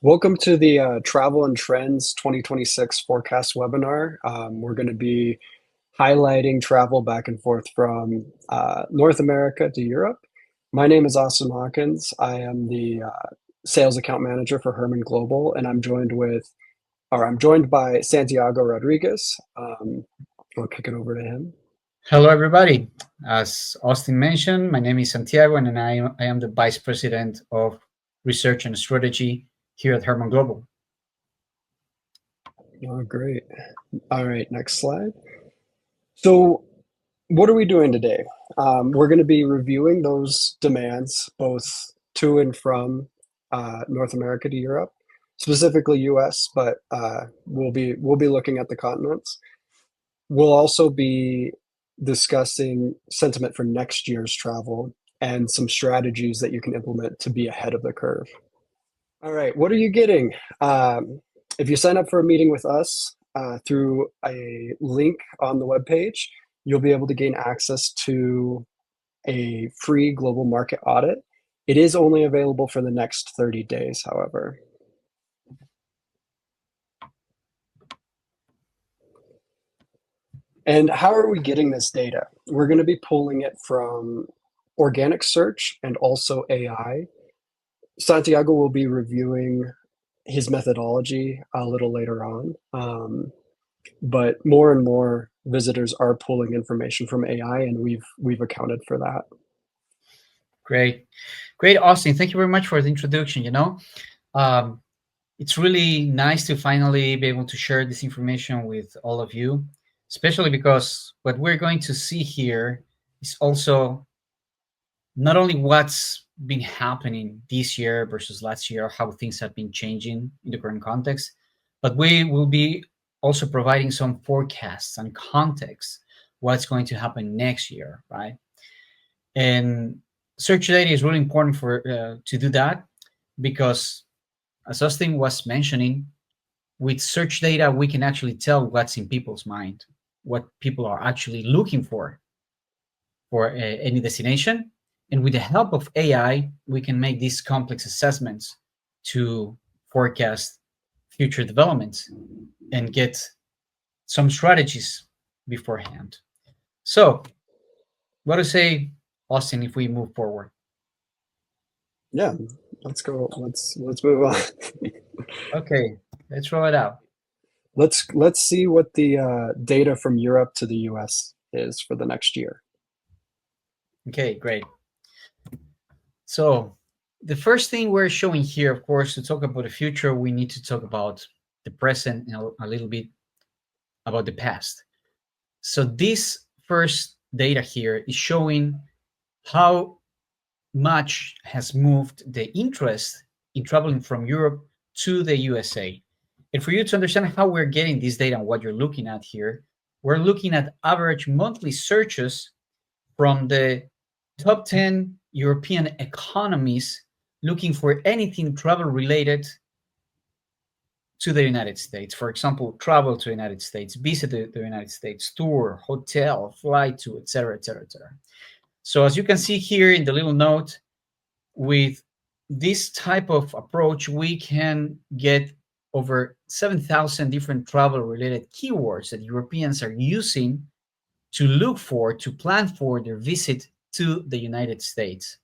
Welcome to the Travel and Trends 2026 forecast webinar. We're going to be highlighting travel back and forth from North America to Europe. My name is Austin Hawkins. I am the sales account manager for Herman Global, and I'm joined by Santiago Rodriguez. I'll kick it over to him. Hello, everybody. As Austin mentioned, my name is Santiago, and I am the Vice President of Research and Strategy here at Herman Global. Oh, great. All right, next slide. So, what are we doing today? We're going to be reviewing those demands both to and from North America to Europe, specifically US, but we'll be looking at the continents. We'll also be discussing sentiment for next year's travel and some strategies that you can implement to be ahead of the curve. All right, what are you getting? If you sign up for a meeting with us through a link on the webpage, you'll be able to gain access to a free global market audit. It is only available for the next 30 days, however. And how are we getting this data? We're going to be pulling it from organic search and also AI. Santiago will be reviewing his methodology a little later on. But more and more visitors are pulling information from AI, and we've accounted for that. Great, Austin. Thank you very much for the introduction. It's really nice to finally be able to share this information with all of you, especially because what we're going to see here is also not only what's been happening this year versus last year, how things have been changing in the current context, but we will be also providing some forecasts and context what's going to happen next year, right? And search data is really important for to do that because, as Austin was mentioning, with search data we can actually tell what's in people's mind, what people are actually looking for any destination. And with the help of AI, we can make these complex assessments to forecast future developments and get some strategies beforehand. So, what do you say, Austin, if we move forward? Yeah, let's go. Let's move on. Okay, let's roll it out. Let's see what the data from Europe to the US is for the next year. Okay, great. So the first thing we're showing here, of course, to talk about the future, we need to talk about the present and a little bit about the past. So this first data here is showing how much has moved the interest in traveling from Europe to the USA. And for you to understand how we're getting this data and what you're looking at here, we're looking at average monthly searches from the top 10 European economies looking for anything travel related to the United States. For example, travel to the United States, visit the United States, tour, hotel, flight to, etc., etc., etc. So as you can see here in the little note, with this type of approach, we can get over 7,000 different travel-related keywords that Europeans are using to look for, to plan for their visit to the United States.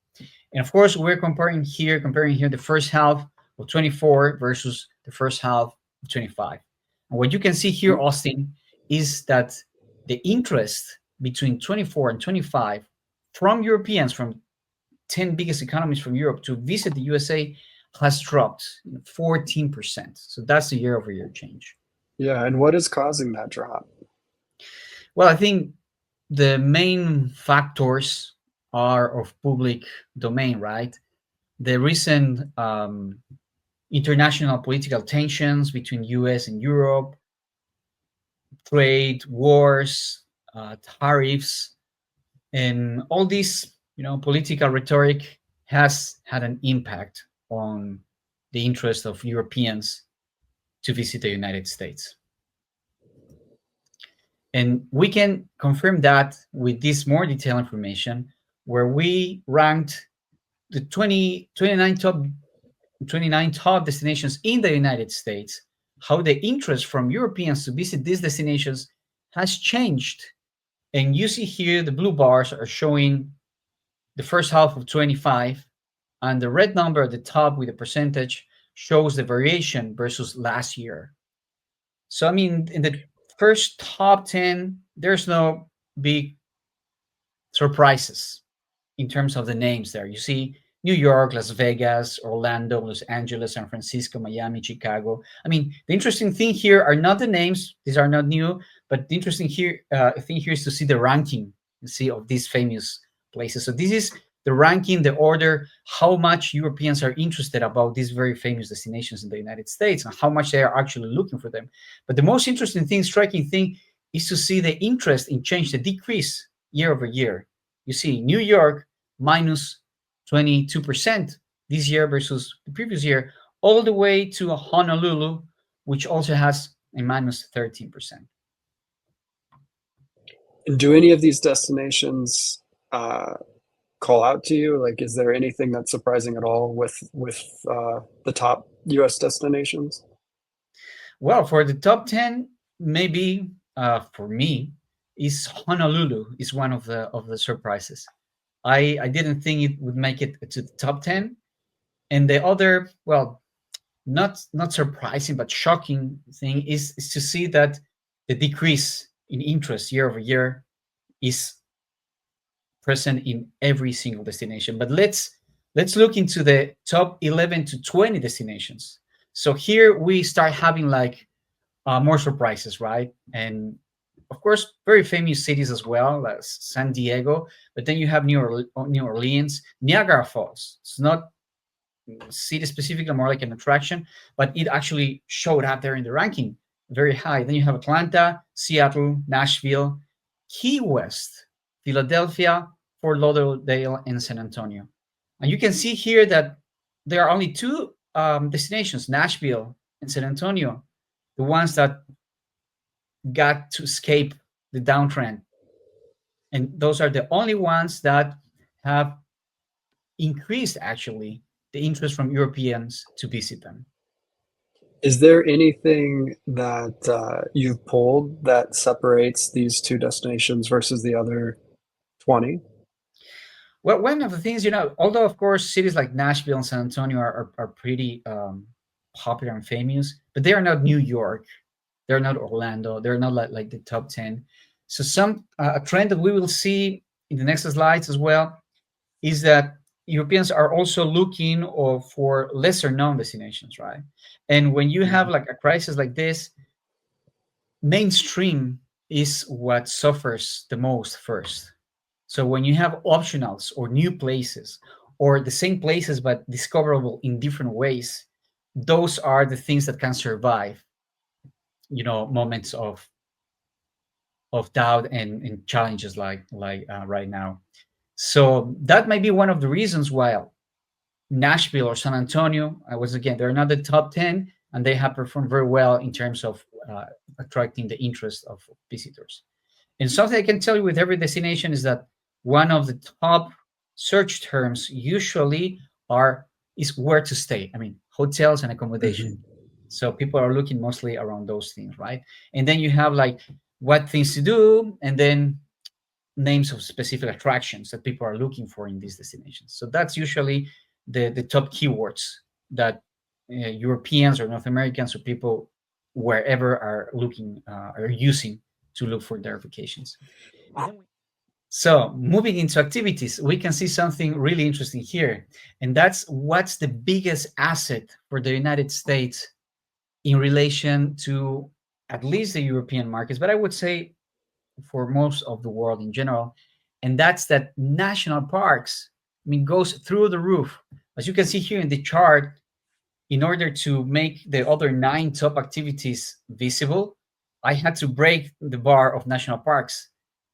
And of course, we're comparing here the first half of 24 versus the first half of 25. And what you can see here, Austin, is that the interest between 24 and 25 from Europeans, from 10 biggest economies from Europe to visit the USA has dropped 14%. So that's the year-over-year change. Yeah, and what is causing that drop? Well, I think the main factors are of public domain, right? The recent international political tensions between US and Europe, trade wars, tariffs, and all this, political rhetoric has had an impact on the interest of Europeans to visit the United States. And we can confirm that with this more detailed information, where we ranked the 29 top 29 top destinations in the United States, how the interest from Europeans to visit these destinations has changed. And you see here the blue bars are showing the first half of 25, and the red number at the top with the percentage shows the variation versus last year. So, I mean, in the first top 10, there's no big surprises in terms of the names there. You see New York, Las Vegas, Orlando, Los Angeles, San Francisco, Miami, Chicago. I mean, the interesting thing here are not the names; these are not new. But the interesting thing here is to see the ranking, you see, of these famous places. So this is the ranking, the order, how much Europeans are interested about these very famous destinations in the United States, and how much they are actually looking for them. But the most interesting thing, striking thing, is to see the interest in change, the decrease year over year. You see New York minus 22% this year versus the previous year, all the way to Honolulu, which also has a minus 13%. Do any of these destinations uh, call out to you? Like, is there anything that's surprising at all with the top U.S. destinations? Well, for the top 10, maybe for me, is Honolulu is one of the surprises. I didn't think it would make it to the top 10. And the other, well, not surprising but shocking thing is to see that the decrease in interest year over year is present in every single destination. But let's look into the top 11 to 20 destinations. So here we start having like more surprises, right? And of course, very famous cities as well, like San Diego. But then you have New Orleans, Niagara Falls. It's not city specifically, more like an attraction, but it actually showed up there in the ranking very high. Then you have Atlanta, Seattle, Nashville, Key West, Philadelphia, Fort Lauderdale, and San Antonio. And you can see here that there are only two destinations, Nashville and San Antonio, the ones that got to escape the downtrend. And those are the only ones that have increased actually the interest from Europeans to visit them. Is there anything that you've pulled that separates these two destinations versus the other 20? Well, one of the things, although of course cities like Nashville and San Antonio are pretty popular and famous, but they are not New York, they're not Orlando, they're not like the top 10. So some a trend that we will see in the next slides as well is that Europeans are also looking for lesser known destinations, right? And when you have Mhm. like a crisis like this, mainstream is what suffers the most first. So when you have optionals or new places or the same places but discoverable in different ways, those are the things that can survive, moments of doubt and challenges like right now. So that might be one of the reasons why Nashville or San Antonio, I was again, they're not the top 10 and they have performed very well in terms of attracting the interest of visitors. And something I can tell you with every destination is that one of the top search terms usually are is where to stay. I mean, hotels and accommodation. Mhm. So people are looking mostly around those things, right? And then you have like what things to do, and then names of specific attractions that people are looking for in these destinations. So that's usually the top keywords that Europeans or North Americans or people wherever are using to look for their vacations. So moving into activities, we can see something really interesting here, and that's what's the biggest asset for the United States in relation to at least the European markets, but I would say for most of the world in general, and that's that national parks, I mean, goes through the roof. As you can see here in the chart, in order to make the other 9 top activities visible, I had to break the bar of national parks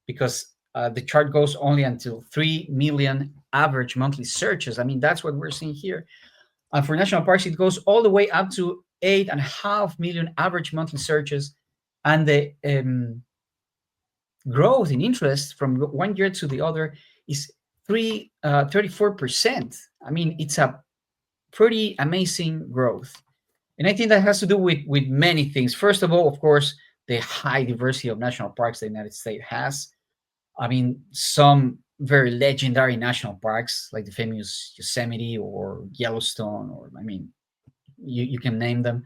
because the chart goes only until 3 million average monthly searches. I mean, that's what we're seeing here. And for national parks, it goes all the way up to 8.5 million average monthly searches. And the growth in interest from one year to the other is 34%. I mean, it's a pretty amazing growth. And I think that has to do with many things. First of all, of course, the high diversity of national parks the United States has. I mean, some very legendary national parks like the famous Yosemite or Yellowstone, or I mean, you can name them.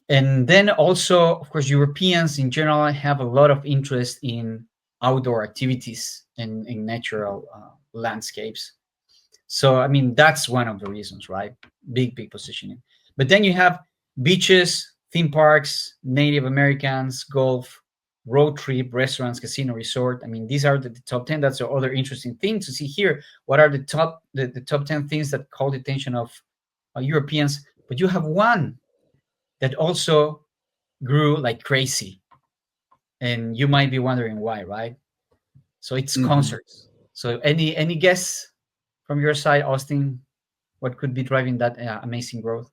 And then also, of course, Europeans in general have a lot of interest in outdoor activities and in natural landscapes. So, I mean, that's one of the reasons, right? Big positioning. But then you have beaches, theme parks, Native Americans, golf, road trip, restaurants, casino, resort. I mean, these are the top 10. That's the other interesting thing to see here. What are the top 10 things that call the attention of Europeans? But you have one that also grew like crazy. And you might be wondering why, right? So it's Hmm. concerts. So any guess from your side, Austin, what could be driving that amazing growth?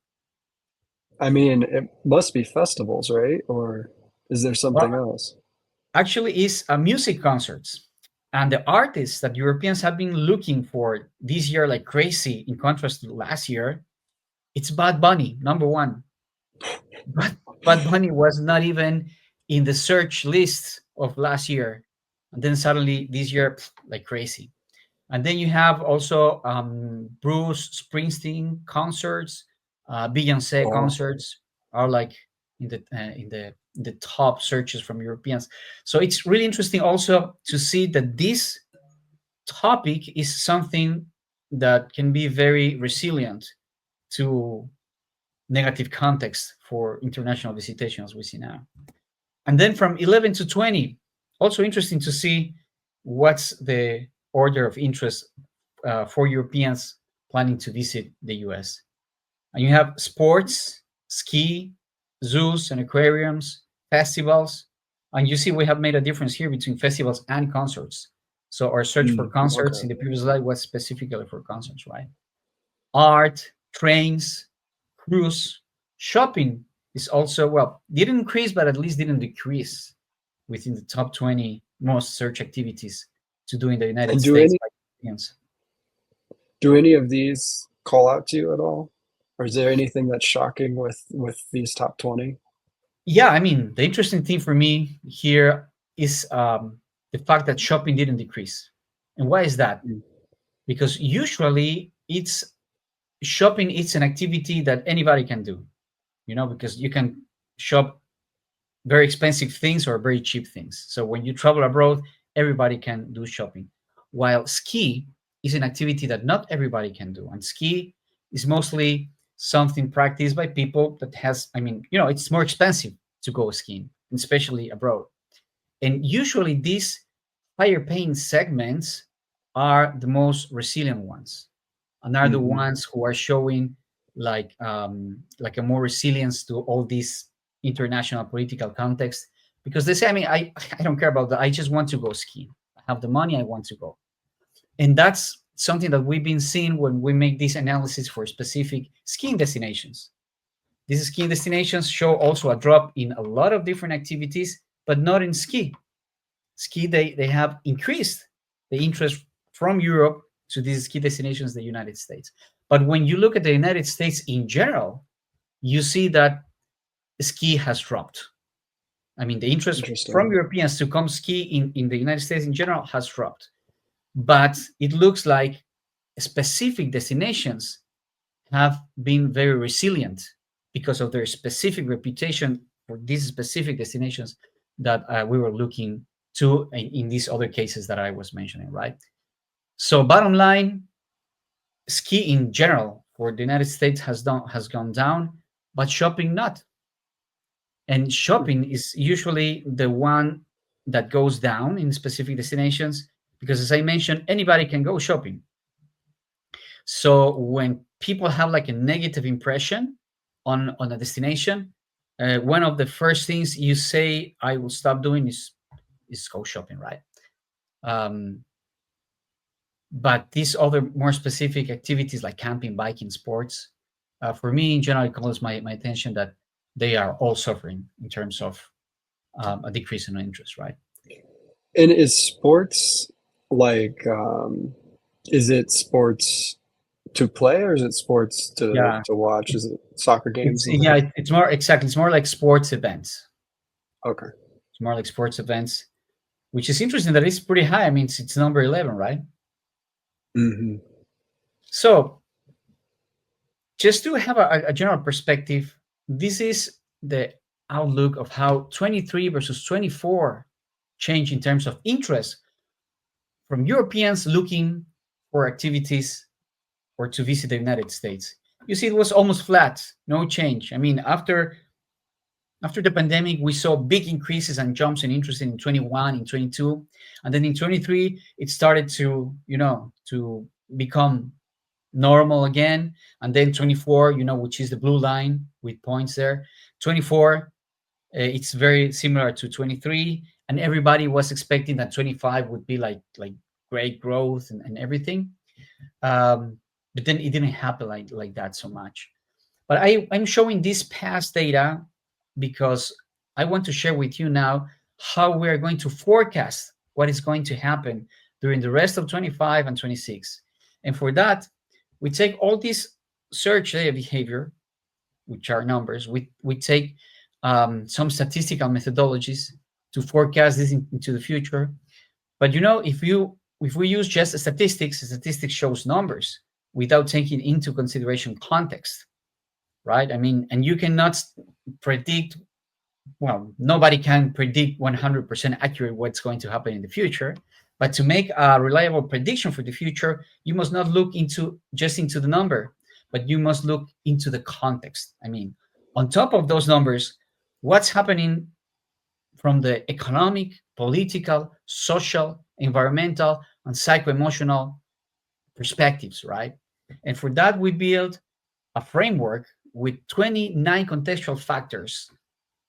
I mean, it must be festivals, right? Or is there Well, something else? actually, is music concerts, and the artists that Europeans have been looking for this year like crazy. In contrast to last year, it's Bad Bunny, number one. But Bad Bunny was not even in the search list of last year, and then suddenly this year, like crazy. And then you have also Bruce Springsteen concerts, Beyonce Wow. concerts are like in the top searches from Europeans. So it's really interesting also to see that this topic is something that can be very resilient to negative context for international visitation as we see now. And then from 11 to 20, also interesting to see what's the order of interest for Europeans planning to visit the US. And you have sports, ski, zoos and aquariums, festivals. And you see, we have made a difference here between festivals and concerts. So our search for Mm, concerts okay. in the previous slide was specifically for concerts, right? Art, trains, cruise, shopping is also, well, didn't increase, but at least didn't decrease within the top 20 most search activities to do in the United And do States any by Europeans. do any of these call out to you at all? Or is there anything that's shocking with these top 20? Yeah, I mean, the interesting thing for me here is the fact that shopping didn't decrease. And why is that? Mm, Because usually it's shopping, it's an activity that anybody can do, because you can shop very expensive things or very cheap things. So when you travel abroad, everybody can do shopping. While ski is an activity that not everybody can do. And ski is mostly something practiced by people that has, I mean, it's more expensive to go skiing, especially abroad. And usually these higher paying segments are the most resilient ones and are the mhm. ones who are showing like a more resilience to all these international political context, because they say, I mean, I don't care about that, I just want to go skiing, I have the money, I want to go. And that's something that we've been seeing when we make this analysis for specific skiing destinations. These skiing destinations show also a drop in a lot of different activities, but not in ski. They have increased the interest from Europe to these ski destinations in the United States. But when you look at the United States in general, you see that ski has dropped. I mean, the interest from Interesting. Europeans to come ski in the United States in general has dropped. But it looks like specific destinations have been very resilient because of their specific reputation for these specific destinations that we were looking to in these other cases that I was mentioning, right? So bottom line, ski in general for the United States has gone down, but shopping not. And Hmm. shopping is usually the one that goes down in specific destinations because, as I mentioned, anybody can go shopping. So when people have like a negative impression on a destination, one of the first things you say I will stop doing is go shopping, right? Um, but these other more specific activities like camping, biking, sports, for me in general, it calls my attention that they are all suffering in terms of a decrease in interest, right? And is sports like is it sports to play, or is it sports Yeah, to watch? Is it soccer it's games? yeah, it's more exactly. It's more like sports events. Okay. It's more like sports events, which is interesting that it's pretty high. I mean, it's number 11, right? Hmm. So just to have a general perspective, this is the outlook of how 23 versus 24 change in terms of interest from Europeans looking for activities or to visit the United States. You see, it was almost flat, no change. I mean, after the pandemic, we saw big increases and jumps in interest in 21, in 22, and then in 23, it started to, to become normal again. And then 24, which is the blue line with points there. 24, it's very similar to 23, and everybody was expecting that 25 would be like great growth and everything. Um, but then it didn't happen like that so much. But I'm showing this past data because I want to share with you now how we are going to forecast what is going to happen during the rest of 25 and 26. And for that, we take all this search data behavior, which are numbers. We take some statistical methodologies to forecast this into the future. But if we use just statistics shows numbers without taking into consideration context, right? I mean, and you cannot predict, well, nobody can predict 100% accurate what's going to happen in the future. But to make a reliable prediction for the future, you must not look into just into the number, but you must look into the context. I mean, on top of those numbers, what's happening from the economic, political, social, environmental, and psycho-emotional perspectives, right? And for that, we build a framework with 29 contextual factors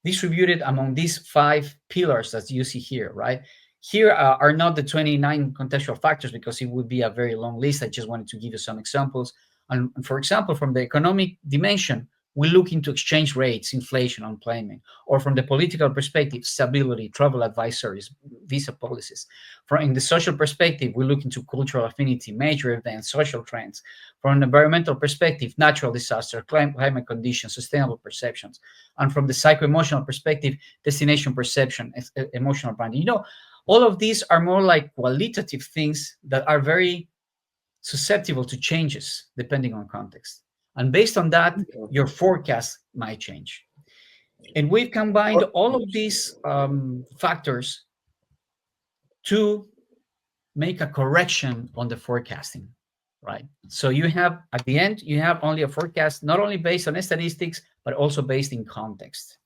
distributed among these five pillars that you see here, right? Here are not the 29 contextual factors because it would be a very long list. I just wanted to give you some examples. And for example, from the economic dimension, we look into exchange rates, inflation, unemployment, or from the political perspective, stability, travel advisories, visa policies. From in the social perspective, we look into cultural affinity, major events, social trends. From an environmental perspective, natural disaster, climate conditions, sustainable perceptions. And from the psycho-emotional perspective, destination perception, emotional branding. All of these are more like qualitative things that are very susceptible to changes depending on context. And based on that, Okay. your forecast might change. And we've combined Or- all of these factors to make a correction on the forecasting, right? So you have, at the end, you have only a forecast, not only based on statistics, but also based in context.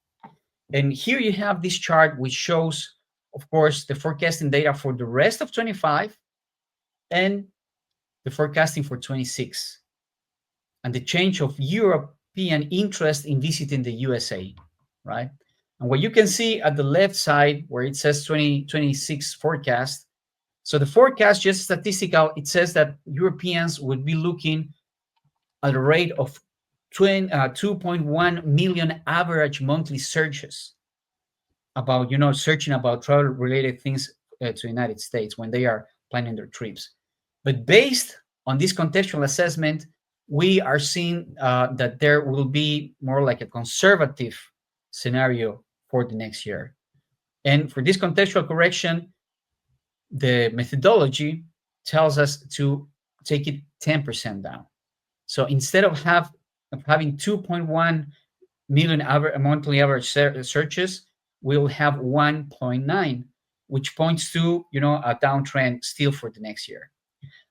And here you have this chart, which shows, of course, the forecasting data for the rest of 25 and the forecasting for 26, and the change of European interest in visiting the USA, right? And what you can see at the left side where it says 2026 forecast, so the forecast, just statistical, it says that Europeans would be looking at a rate of 2.1 million average monthly searches about, searching about travel related things to the United States when they are planning their trips. But based on this contextual assessment, we are seeing that there will be more like a conservative scenario for the next year. And for this contextual correction, the methodology tells us to take it 10% down. So instead of having 2.1 million monthly average searches, we'll have 1.9, which points to a downtrend still for the next year.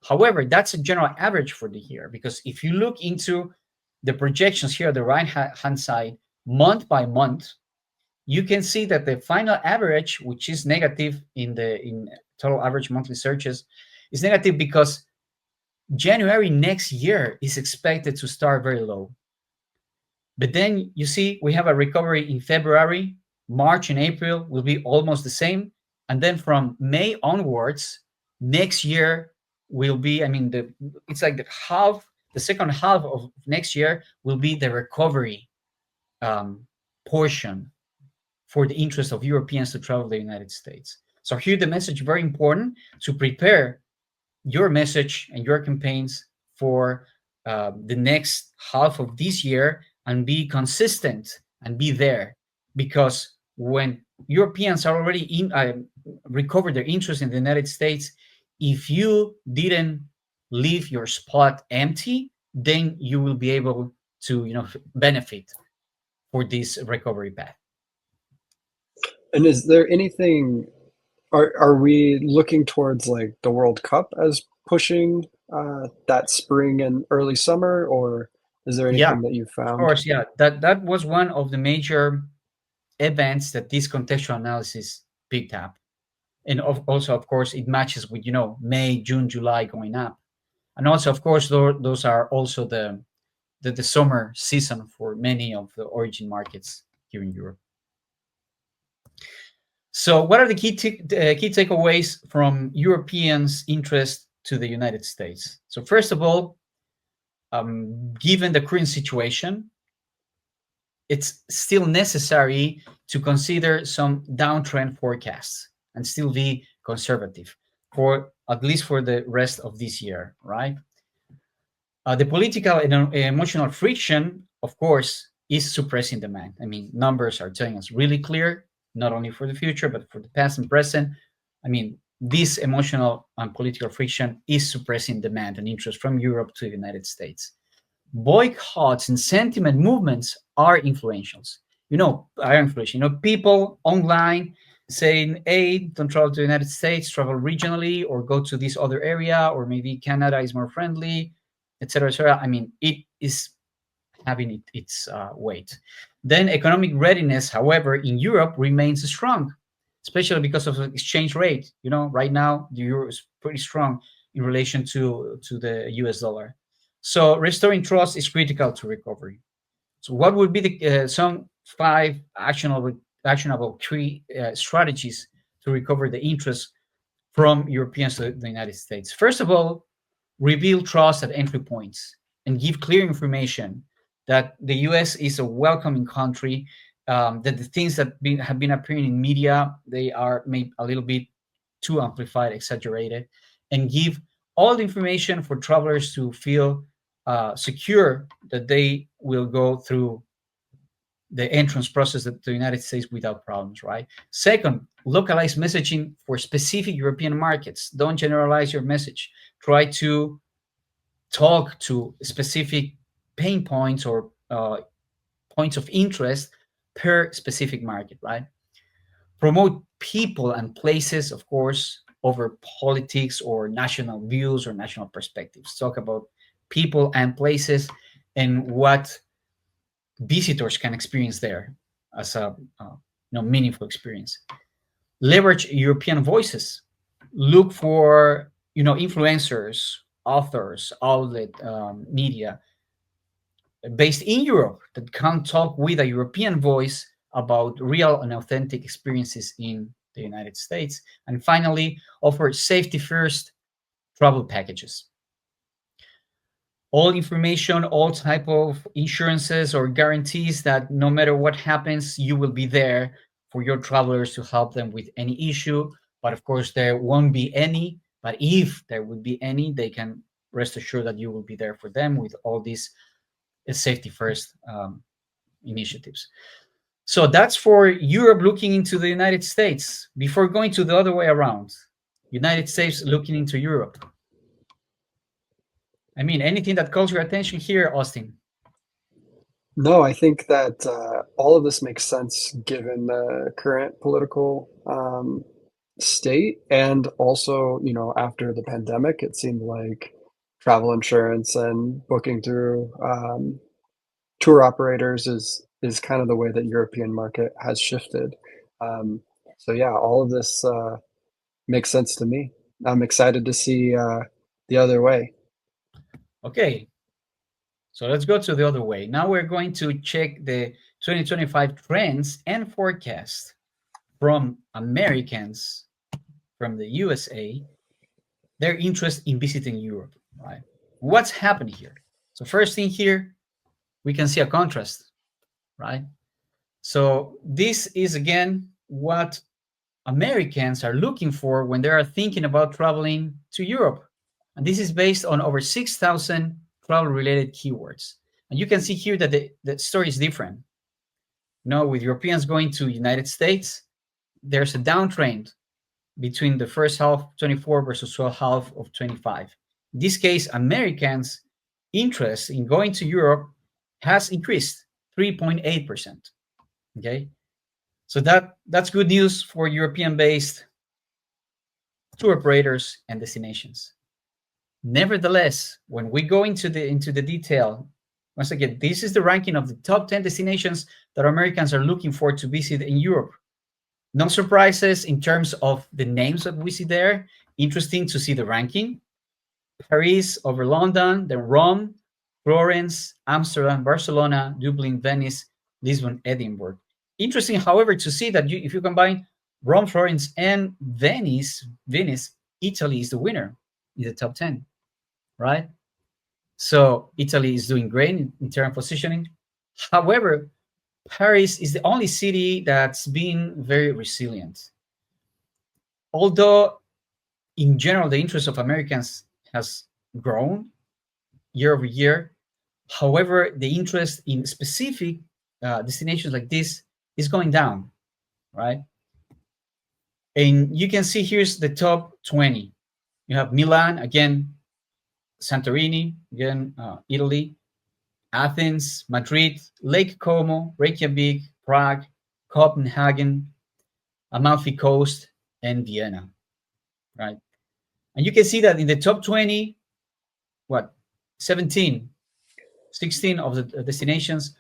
However, that's a general average for the year, because if you look into the projections here on the right hand side, month by month, you can see that the final average, which is negative in total average monthly searches, is negative because January next year is expected to start very low. But then you see we have a recovery in February, March, and April will be almost the same. And then from May onwards, next year will be, I mean, it's like the second half of next year will be the recovery portion for the interest of Europeans to travel to the United States. So here the message very important to prepare your message and your campaigns for the next half of this year and be consistent and be there, because when Europeans are already in recovered their interest in the United States, if you didn't leave your spot empty, then you will be able to benefit for this recovery path. And is there anything, are we looking towards like the World Cup as pushing that spring and early summer, or is there Yeah, anything that you of found? course. Yeah, that was one of the major events that this contextual analysis picked up. And also, of course, it matches with May, June, July going up. And also, of course, those are also the summer season for many of the origin markets here in Europe. So what are the key takeaways from Europeans' interest to the United States? So first of all, given the current situation, it's still necessary to consider some downtrend forecasts and still be conservative for at least for the rest of this year, right? The political and emotional friction, of course, is suppressing demand. I mean, numbers are telling us really clear, not only for the future, but for the past and present. I mean, this emotional and political friction is suppressing demand and interest from Europe to the United States. Boycotts and sentiment movements are influentials. Are influential. People online saying, "Hey, don't travel to the United States, travel regionally, or go to this other area, or maybe Canada is more friendly," etc., etc. I mean, it is having its weight. Then economic readiness, however, in Europe remains strong, especially because of the exchange rate. Right now the euro is pretty strong in relation to the US dollar. So restoring trust is critical to recovery. So what would be the some five actionable three strategies to recover the interest from Europeans to the United States? First of all, reveal trust at entry points and give clear information that the US is a welcoming country, that the things that have been appearing in media, they are maybe a little bit too amplified, exaggerated, and give all the information for travelers to feel secure that they will go through the entrance process to the United States without problems, right? Second, localize messaging for specific European markets. Don't generalize your message. Try to talk to specific pain points or points of interest per specific market, right? Promote people and places, of course, over politics or national views or national perspectives. Talk about people and places and what visitors can experience there as a meaningful experience. Leverage European voices. Look for influencers, authors, outlet, media based in Europe that can talk with a European voice about real and authentic experiences in the United States. And finally, offer safety first travel packages. All information, all type of insurances or guarantees that no matter what happens, you will be there for your travelers to help them with any issue. But of course, there won't be any. But if there would be any, they can rest assured that you will be there for them with all these safety first initiatives. So that's for Europe looking into the United States. Before going to the other way around, United States looking into Europe. I mean, anything that calls your attention here, Austin? No, I think that all of this makes sense given the current political state, and also, after the pandemic, it seemed like travel insurance and booking through tour operators is kind of the way that European market has shifted. Um, so yeah, all of this makes sense to me. I'm excited to see the other way. Okay, so let's go to the other way. Now we're going to check the 2025 trends and forecasts from Americans from the USA, their interest in visiting Europe, right? What's happening here? So first thing here, we can see a contrast, right? So this is again what Americans are looking for when they are thinking about traveling to Europe. And this is based on over 6,000 travel related keywords. And you can see here that the story is different. With Europeans going to United States, there's a downtrend between the first half of 24 versus first half of 25. In this case, Americans' interest in going to Europe has increased 3.8%. Okay, so that's good news for European-based tour operators and destinations. Nevertheless, when we go into the detail, once again, this is the ranking of the top 10 destinations that Americans are looking for to visit in Europe. No surprises in terms of the names that we see there. Interesting to see the ranking. Paris over London, then Rome, Florence, Amsterdam, Barcelona, Dublin, Venice, Lisbon, Edinburgh. Interesting, however, to see that if you combine Rome, Florence, and Venice, Italy is the winner in the top 10, right? So Italy is doing great in terms of positioning. However, Paris is the only city that's been very resilient. Although, in general, the interest of Americans has grown year over year. However, the interest in specific destinations like this is going down, right? And you can see here's the top 20. You have Milan, again, Santorini, again, Italy, Athens, Madrid, Lake Como, Reykjavik, Prague, Copenhagen, Amalfi Coast, and Vienna, right? And you can see that in the top 20, what, 17, 16 of the destinations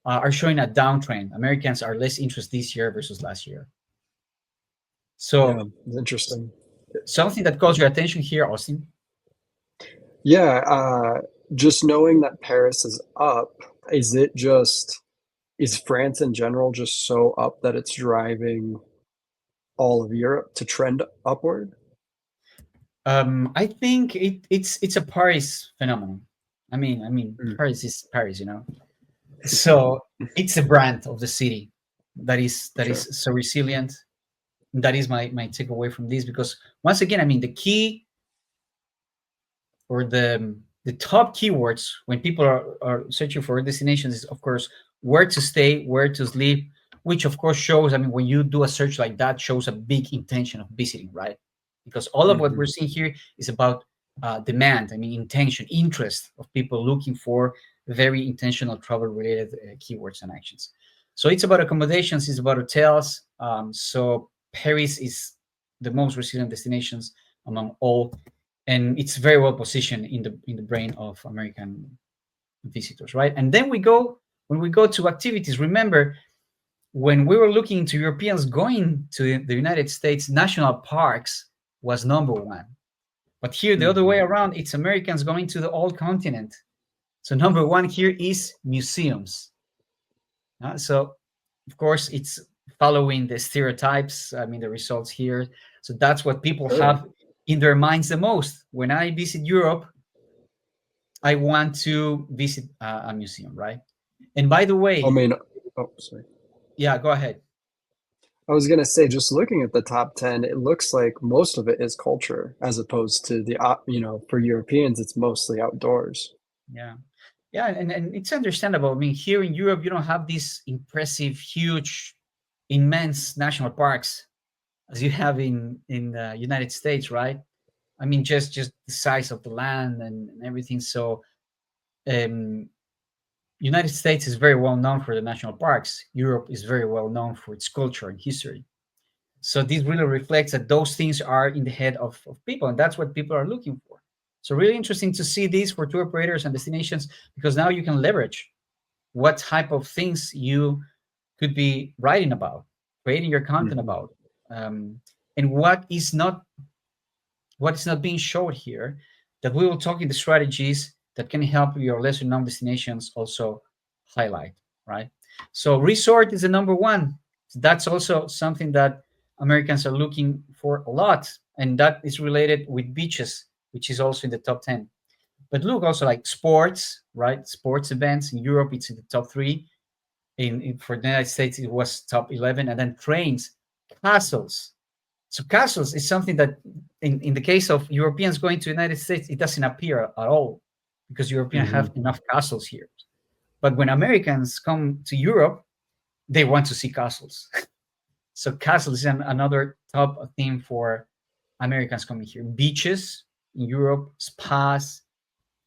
are showing a downtrend. Americans are less interested this year versus last year. Yeah, So it's interesting. something that calls your attention here, Austin? Yeah, just knowing that Paris is up, is it just, is France in general just so up that it's driving all of Europe to trend upward? I think it's a Paris phenomenon. I mean, Mm, Paris is Paris. So it's a brand of the city that is sure. so resilient. That is my takeaway from this, because once again, I mean, the key or the top keywords when people are searching for destinations is, of course, where to stay, where to sleep, which of course shows, I mean, when you do a search like that, shows a big intention of visiting, right? Because all of what we're Hmm. seeing here is about demand, I mean, intention, interest of people looking for very intentional travel related keywords and actions. So it's about accommodations, it's about hotels. So Paris is the most resilient destinations among all, and it's very well positioned in the brain of American visitors, right? And then when we go to activities. Remember, when we were looking into Europeans going to the United States, national parks was number one. But here, the other way Hmm. around, it's Americans going to the old continent. So number one here is museums. So, of course, it's following the stereotypes. I mean, the results here. So that's what people Sure. have in their minds the most. When I visit Europe, I want to visit a museum, right? And by the I way, mean, oh, sorry. yeah, go ahead. I was gonna say, just looking at the top 10, it looks like most of it is culture, as opposed to for Europeans, it's mostly outdoors. Yeah, yeah, and it's understandable. I mean, here in Europe, you don't have these impressive, huge, immense national parks as you have in the United States, right? I mean, just the size of the land and everything. So, um, United States is very well known for the national parks. Europe is very well known for its culture and history. So this really reflects that those things are in the head of people, and that's what people are looking for. So really interesting to see this for tour operators and destinations, because now you can leverage what type of things you could be writing about, creating your content Hmm. about, um, and what is not being showed here, that we will talk in the strategies that can help your lesser known destinations also highlight, right? So resort is the number one. That's also something that Americans are looking for a lot, and that is related with beaches, which is also in the top 10. But look, also like sports, right? Sports events in Europe, it's in the top three. For the United States, it was top 11, and then trains, castles. So castles is something that, in the case of Europeans going to the United States, it doesn't appear at all. because Europeans have Hmm. enough castles here. But when Americans come to Europe, they want to see castles. So castles is another top theme for Americans coming here. Beaches in Europe, spas,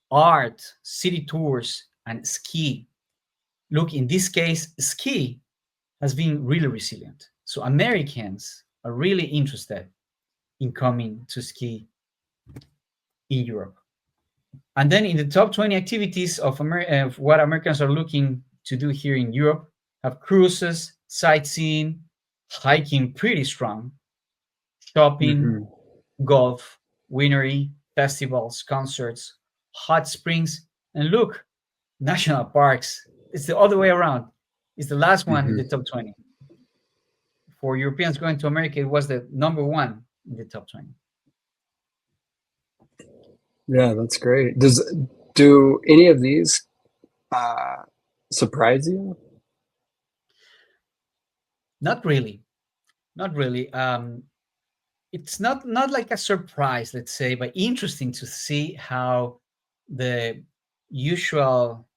art, city tours, and ski. Look, in this case, ski has been really resilient. So Americans are really interested in coming to ski in Europe. And then in the top 20 activities of what Americans are looking to do here in Europe have cruises, sightseeing, hiking pretty strong, shopping, Hmm. golf, winery, festivals, concerts, hot springs, and look, national parks. It's the other way around. It's the last one in Hmm. the top 20. For Europeans going to America, it was the number one in the top 20. Yeah, that's great. Do any of these uh, surprise you? Not really. Not really. It's not like a surprise, let's say, but interesting to see how the usual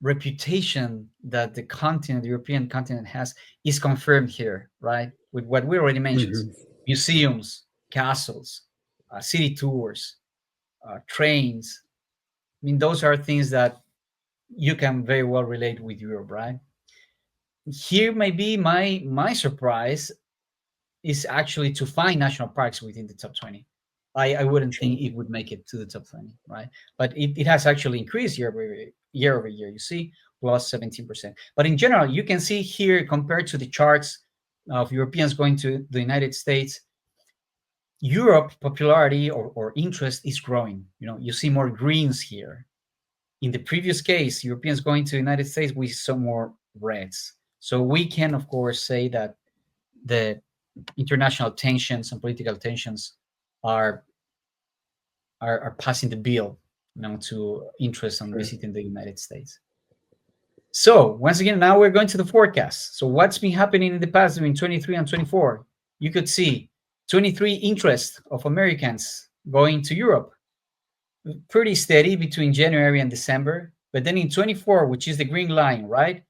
reputation that the European continent has, is confirmed here, right? With what we already mentioned: Hmm. museums, castles, city tours, trains. I mean, those are things that you can very well relate with Europe, right? Here may be my surprise is actually to find national parks within the top 20. I wouldn't think Sure. it would make it to the top 20, right? But it has actually increased year over year. You see, plus 17%. But in general, you can see here, compared to the charts of Europeans going to the United States, Europe popularity or interest is growing. You see more greens here. In the previous case, Europeans going to the United States, we saw more reds. So we can, of course, say that the international tensions and political tensions are are passing the bill, to interest on Sure. visiting the United States. So once again, now we're going to the forecast. So what's been happening in the past between 23 and 24? You could see 23 interest of Americans going to Europe, pretty steady between January and December. But then in 24, which is the green line, right?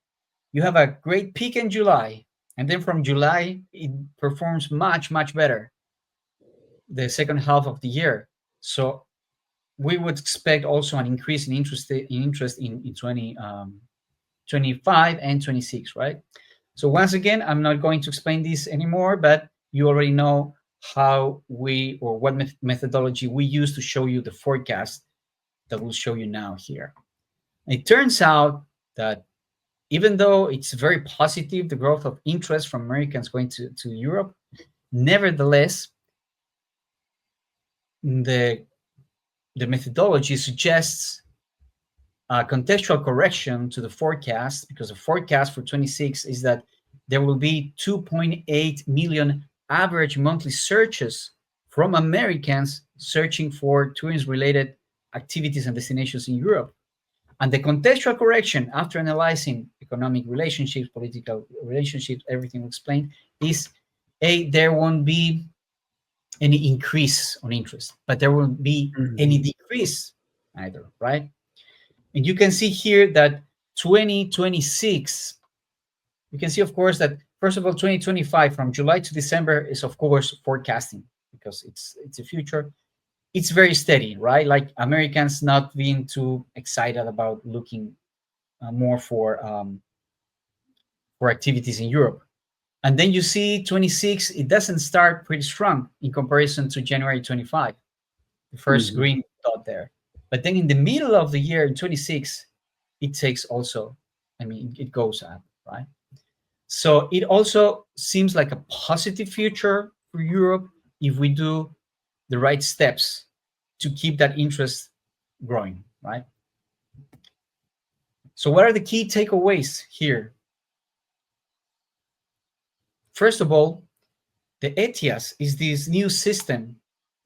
You have a great peak in July, and then from July it performs much better the second half of the year. So we would expect also an increase in 25 and 26, right? So once again, I'm not going to explain this anymore, but you already know how we, or what methodology we use to show you the forecast that we'll show you now here. It turns out that even though it's very positive, the growth of interest from Americans going to Europe, nevertheless, the the methodology suggests a contextual correction to the forecast, because the forecast for 26 is that there will be 2.8 million average monthly searches from Americans searching for tourism related activities and destinations in Europe. And the contextual correction, after analyzing economic relationships, political relationships, everything we explained, is there won't be any increase on interest, but there won't be any Hmm. decrease either, right? And you can see here that 2026, you can see, of course, that first of all, 2025 from July to December is, of course, forecasting, because it's a future. It's very steady, right? Like Americans not being too excited about looking more for activities in Europe. And then you see 26, it doesn't start pretty strong in comparison to January 25, the first Hmm. green dot there. But then in the middle of the year in 26, it takes also, I mean, it goes up, right? So it also seems like a positive future for Europe if we do the right steps to keep that interest growing, right? So what are the key takeaways here? First of all, the ETIAS is this new system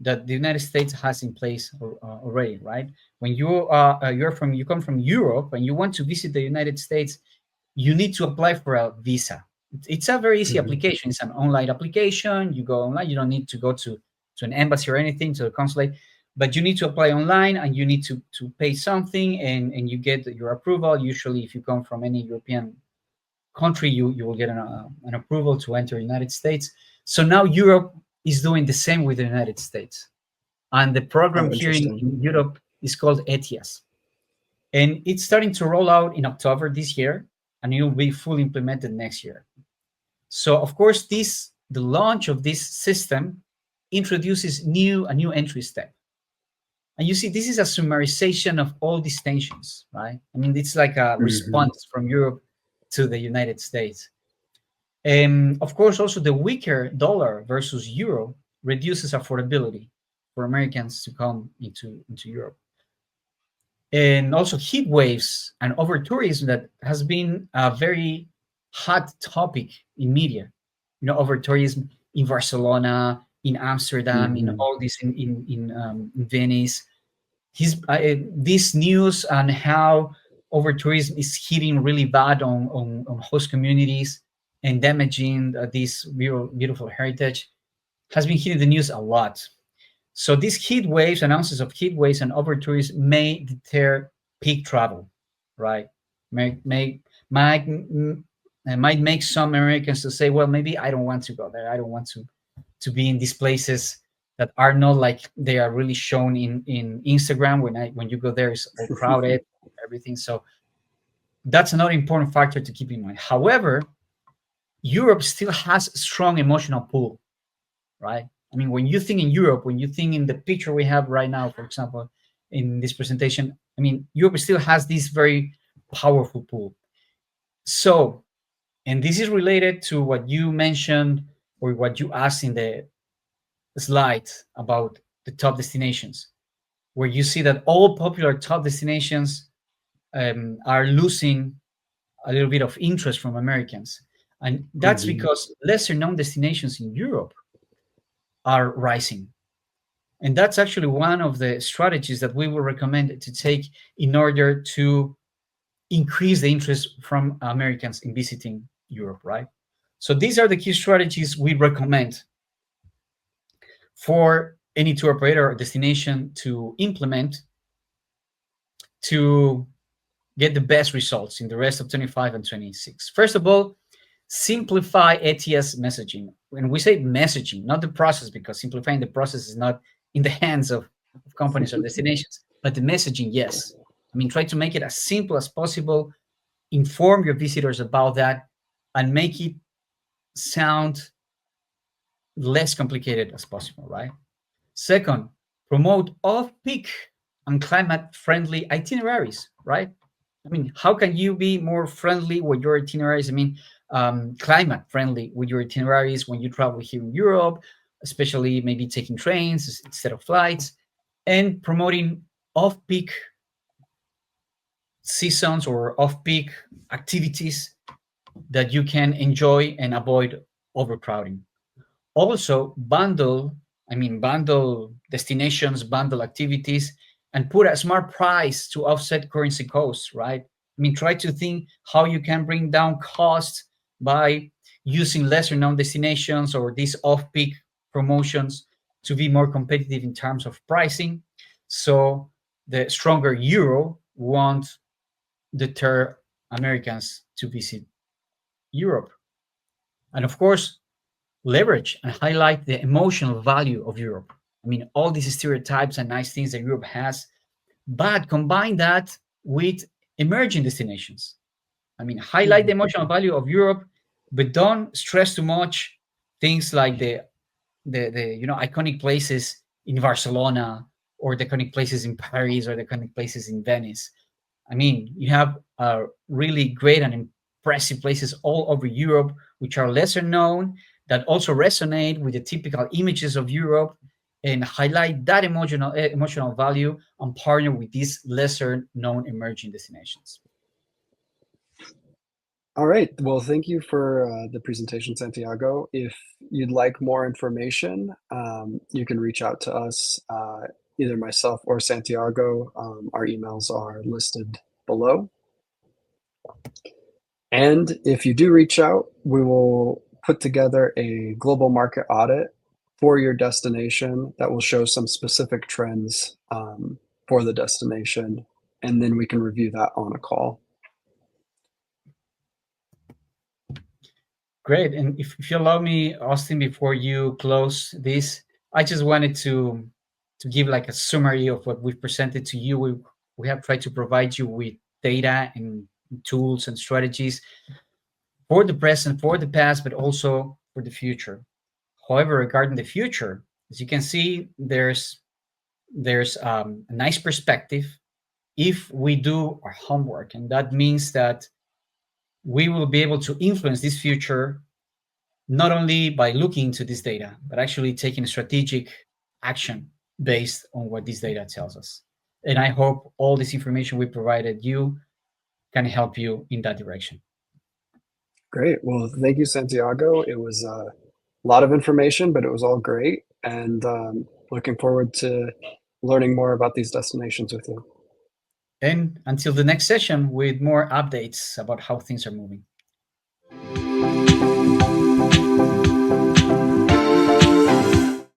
that the United States has in place already, right? When you come from Europe and you want to visit the United States, you need to apply for a visa. It's a very easy Hmm. application. It's an online application. You go online. You don't need to go to an embassy or anything, to the consulate. but you need to apply online and you need to pay something, and you get your approval. Usually, if you come from any European country, you will get an approval to enter the United States. So now Europe is doing the same with the United States. And the program Oh, here interesting. in Europe is called ETIAS. And it's starting to roll out in October this year, and it will be fully implemented next year. So, of course, the launch of this system introduces a new entry step. And you see, this is a summarization of all these tensions, right? I mean, it's like a Hmm. response from Europe to the United States. And of course, also the weaker dollar versus euro reduces affordability for Americans to come into Europe. And also heat waves and over tourism that has been a very hot topic in media. You know, over tourism in Barcelona, in Amsterdam, in Hmm. all this in Venice. This news on how over tourism is hitting really bad on host communities and damaging this beautiful heritage has been hitting the news a lot. So these heat waves, announcements of heat waves and over tourism may deter peak travel, right? May might make some Americans to say, well, maybe I don't want to go there. I don't want to be in these places that are not like they are really shown in Instagram. When you go there, it's all crowded, everything. So that's another important factor to keep in mind. However, Europe still has a strong emotional pull, right? I mean, when you think in Europe, when you think in the picture we have right now, for example, in this presentation, I mean, Europe still has this very powerful pull. So, and this is related to what you mentioned or what you asked in the slide about the top destinations, where you see that all popular top destinations are losing a little bit of interest from Americans. And that's Hmm. because lesser known destinations in Europe are rising. And that's actually one of the strategies that we will recommend to take in order to increase the interest from Americans in visiting Europe, right? So these are the key strategies we recommend for any tour operator or destination to implement to get the best results in the rest of 25 and 26. First of all, simplify ATS messaging. When we say messaging, not the process, because simplifying the process is not in the hands of companies or destinations, but the messaging, yes. I mean, try to make it as simple as possible, inform your visitors about that, and make it sound less complicated as possible, right? Second, promote off-peak and climate-friendly itineraries, right? I mean, how can you be more friendly with your itineraries? I mean, climate-friendly with your itineraries when you travel here in Europe, especially maybe taking trains instead of flights, and promoting off-peak seasons or off-peak activities that you can enjoy and avoid overcrowding. Also bundle destinations, bundle activities, and put a smart price to offset currency costs, right? I mean, try to think how you can bring down costs by using lesser known destinations or these off-peak promotions to be more competitive in terms of pricing. So the stronger euro won't deter Americans to visit Europe. And of course, leverage and highlight the emotional value of Europe. I mean, all these stereotypes and nice things that Europe has, but combine that with emerging destinations. I mean, highlight the Hmm. emotional value of Europe, but don't stress too much things like the iconic places in Barcelona or the iconic places in Paris or the iconic places in Venice. I mean, you have really great and impressive places all over Europe, which are lesser known, that also resonate with the typical images of Europe and highlight that emotional value and partner with these lesser known emerging destinations. All right. Well, thank you for the presentation, Santiago. If you'd like more information, you can reach out to us, either myself or Santiago. Our emails are listed below. And if you do reach out, we will put together a global market audit for your destination that will show some specific trends for the destination, and then we can review that on a call. Great. And if you allow me, Austin, before you close this, I just wanted to give like a summary of what we've presented to you. We have tried to provide you with data and tools and strategies for the present, for the past, but also for the future. However, regarding the future, as you can see, there's a nice perspective if we do our homework, and that means that we will be able to influence this future not only by looking into this data, but actually taking strategic action based on what this data tells us. And I hope all this information we provided you can help you in that direction. Great. Well, thank you, Santiago. It was a lot of information, but it was all great. And looking forward to learning more about these destinations with you. And until the next session with more updates about how things are moving.